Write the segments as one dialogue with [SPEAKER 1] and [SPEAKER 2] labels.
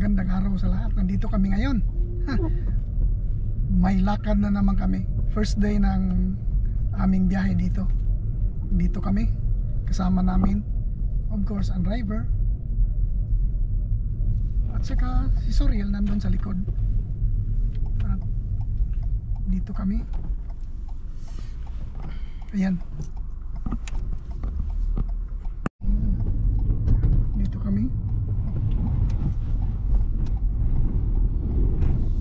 [SPEAKER 1] magandang araw sa lahat. Nandito kami ngayon. May lakad na naman kami. First day ng aming biyahe dito. Dito kami. Kasama namin, of course, ang driver. At saka si Suriel nandun sa likod. At dito kami. Ayan. Dito kami.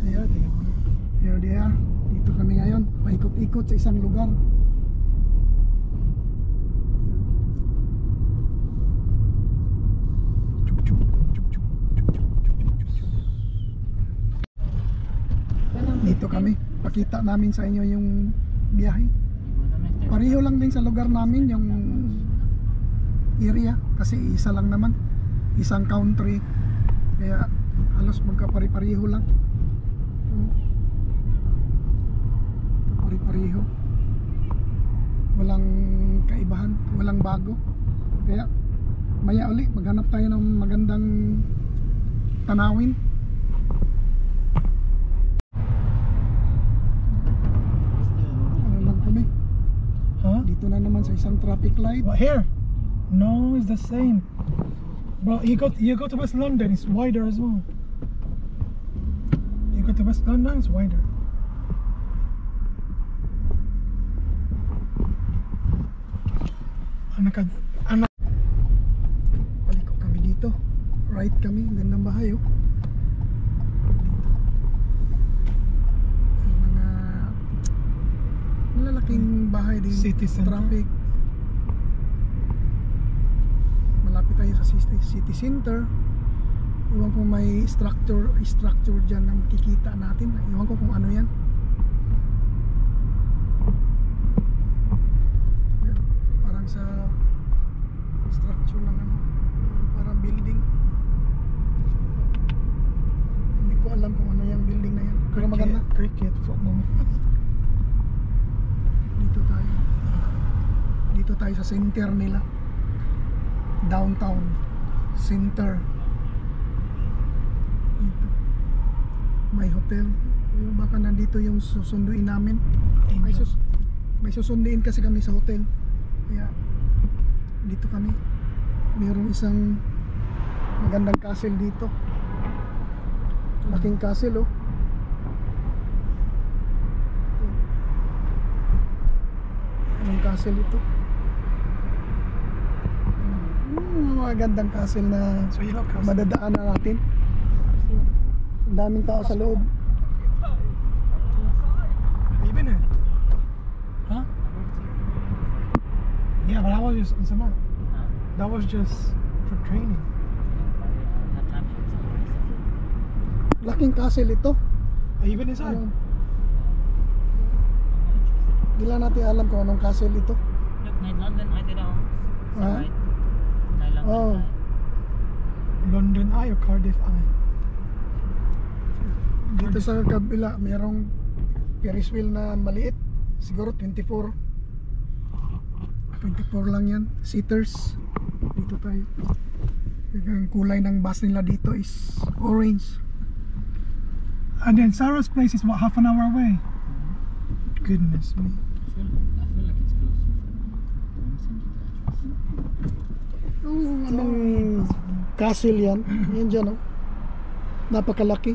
[SPEAKER 1] Ayan. Here they are. Dito kami ngayon. Paikot-ikot sa isang lugar. Dito kami. Pakita namin sa inyo yung biyahe. Pareho lang din sa lugar namin yung area kasi isa lang naman, isang country, kaya halos magkapare-pareho lang. Pare-pareho, walang kaibahan, walang bago. Kaya maya uli maghanap tayo ng magandang tanawin. Dito na naman sa isang traffic light.
[SPEAKER 2] But here, no, it's the same. Bro, you go to West London, it's wider as well. You go to West London, it's wider.
[SPEAKER 1] Paliko kami dito. Right kami, gandang bahay oh. Malalaking bahay din.
[SPEAKER 2] City center.
[SPEAKER 1] Traffic. Malapit tayo sa city center. Iwan ko may structure dyan na makikita natin. Iwan ko kung ano yan. Parang sa structure ng ano, parang building. Hindi ko alam kung ano yung building na yan. Pero maganda.
[SPEAKER 2] Cricket, football.
[SPEAKER 1] Dito tayo sa center nila, downtown center. Dito may hotel. Baka nandito yung susunduin namin. May susunduin kasi kami sa hotel, kaya dito kami. Mayroong isang magandang castle dito, laking castle oh. Anong castle ito? Magandang castle na madadaanan natin. Ang daming tao sa loob.
[SPEAKER 2] Have you been here? Huh? Yeah, but that was just that was just for training.
[SPEAKER 1] Laking castle ito.
[SPEAKER 2] Have you been inside?
[SPEAKER 1] Hindi lang natin alam kung anong castle ito.
[SPEAKER 3] Look, Night London, I did all.
[SPEAKER 1] Ah?
[SPEAKER 3] Night London.
[SPEAKER 1] Oh.
[SPEAKER 2] London Eye or Cardiff Eye?
[SPEAKER 1] Dito sa kabila, mayroong Ferris wheel na maliit. Siguro 24 lang yan. Seaters. Dito tayo. Ang kulay ng bus nila dito is orange.
[SPEAKER 2] And then Sarah's place is what, half an hour away? Goodness me.
[SPEAKER 3] I feel like it's close.
[SPEAKER 1] Anong castle yan? Yan dyan oh. Napakalaki.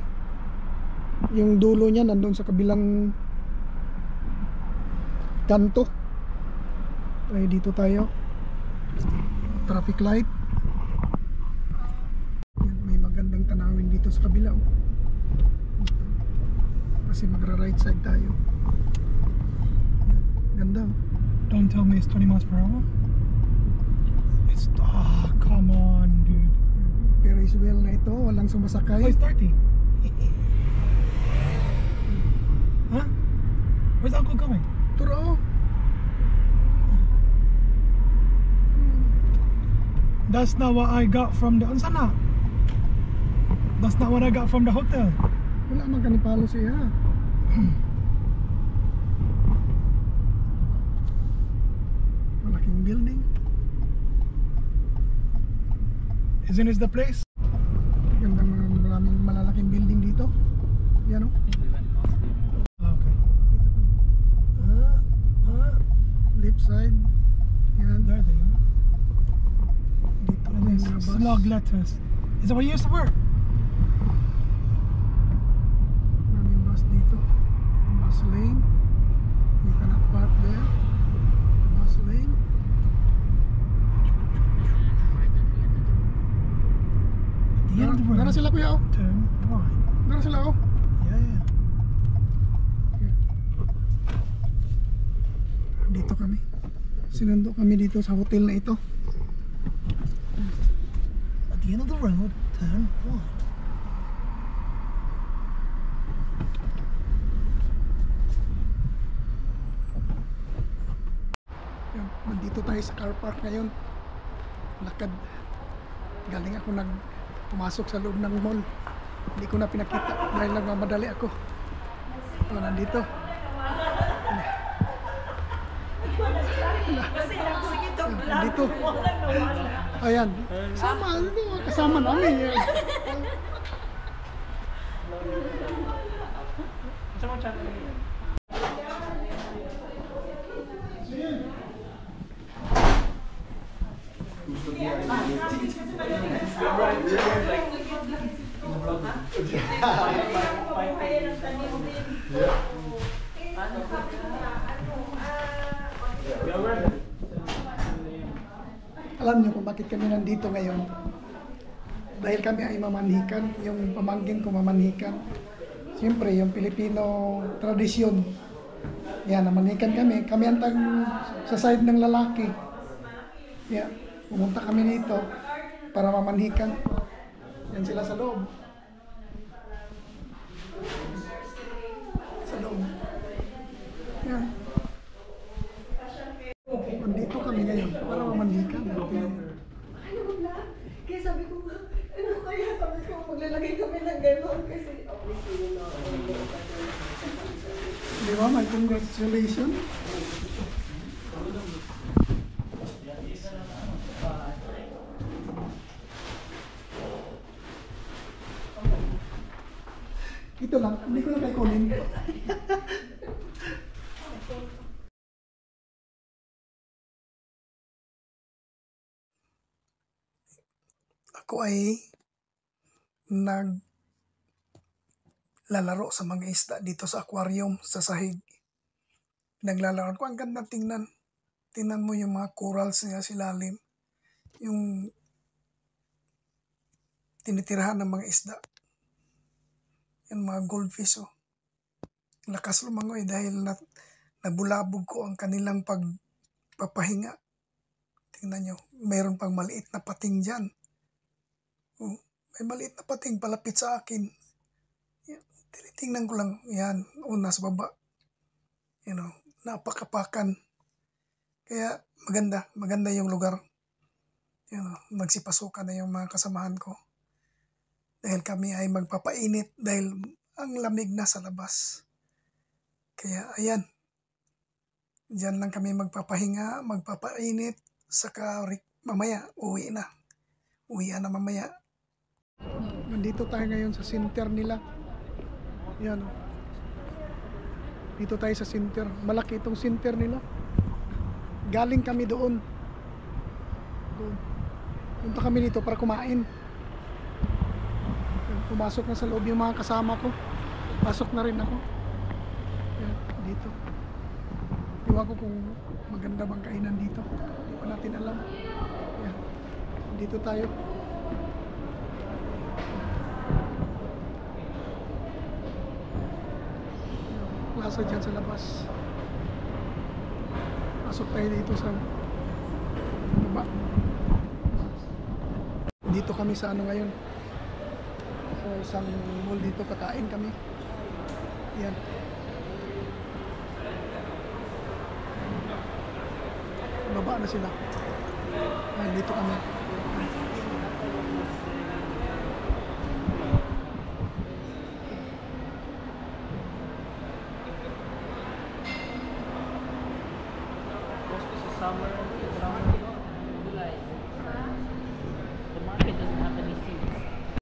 [SPEAKER 1] Yung dulo niya nandun sa kabilang kanto. Ay, dito tayo. Traffic light. Yan, may magandang tanawin dito sa kabila oh. Kasi magra-right side tayo. Ganda oh.
[SPEAKER 2] Don't tell me it's 20 miles per hour. It's come on, dude.
[SPEAKER 1] Ferris wheel na ito, walang sumasakay.
[SPEAKER 2] Oh, it's 30. Huh? Where's Uncle going?
[SPEAKER 1] Turo.
[SPEAKER 2] That's not what I got from the Unsana. That's not what I got from the hotel.
[SPEAKER 1] Wala man kanipalo siya. Malaking building.
[SPEAKER 2] Isn't this the place?
[SPEAKER 1] Ganda, maraming malaking building dito. Yan o.
[SPEAKER 3] I think we went past there.
[SPEAKER 2] Okay.
[SPEAKER 1] Dito kami. Left side. Yan.
[SPEAKER 2] There they are.
[SPEAKER 1] Dito
[SPEAKER 2] And
[SPEAKER 1] kami
[SPEAKER 2] it's
[SPEAKER 1] mga bus.
[SPEAKER 2] slug letters. Is that where you used to work?
[SPEAKER 1] Maraming bus dito. Bus lane. You cannot park there. Bus lane.
[SPEAKER 2] At the end of the road.
[SPEAKER 1] Nara sila kuya oh.
[SPEAKER 2] Turn right.
[SPEAKER 1] Nara sila oh.
[SPEAKER 2] Yeah.
[SPEAKER 1] Dito kami. Sinundo kami dito sa hotel na ito.
[SPEAKER 2] At the end of the road, turn right.
[SPEAKER 1] Yan, nandito tayo sa car park ngayon. Lakad. Galing ako pumasok sa loob ng mall. Hindi ko na pinakita dahil nagmamadali ako. Ito, nandito. Nandito. Ayan. Kasama namin. Alam niyo kung bakit kami nandito ngayon? Dahil kami ay mamanhikan, yung pamangkin ko mamanhikan. Siyempre, yung Pilipino tradisyon. Yan, namanhikan kami. Kami ang sa side ng lalaki. Yan, pumunta kami dito para mamanhikan. Yan sila sa loob. Sa loob. Yan. Nandito kami ngayon para mamanhikan.
[SPEAKER 4] Kaya sabi ko, maglalagay kami ng gano'n kasi
[SPEAKER 1] Di ba? May congratulations. Ito lang, hindi ko na kay kunin. Ako ay naglalaro sa mga isda dito sa aquarium sa sahig. Naglalaro ko, ang ganda tingnan. Tingnan mo yung mga corals niya sa ilalim. Yung tinitirahan ng mga isda. Yung mga goldfish oh. Lakas lumangoy dahil nabulabog ko ang kanilang pagpapahinga. Tingnan nyo, mayroon pang maliit na pating dyan. Oh, may maliit na pating palapit sa akin. Yan, tinitingnan ko lang. Yan, nasa baba. You know, napakapakan. Kaya maganda yung lugar. You know, nagsipasukan na yung mga kasamahan ko. Dahil kami ay magpapainit dahil ang lamig na sa labas. Kaya ayan, diyan lang kami magpapahinga, magpapainit, saka mamaya uwi na. Uwian na mamaya. Nandito tayo ngayon sa center nila. Yan o. Dito tayo sa center. Malaki itong center nila. Galing kami doon. Punta kami dito para kumain. Pumasok na sa loob yung mga kasama ko. Pasok na rin ako. Yan, dito. Iwan ko kung maganda bang kainan dito. Hindi pa natin alam. Yan. Dito tayo. Plaza dyan sa labas. Pasok tayo dito sa baba. Dito kami sa ano ngayon. Sa isang mall dito, kakain kami. Yan. Baba na sila. Dito kami.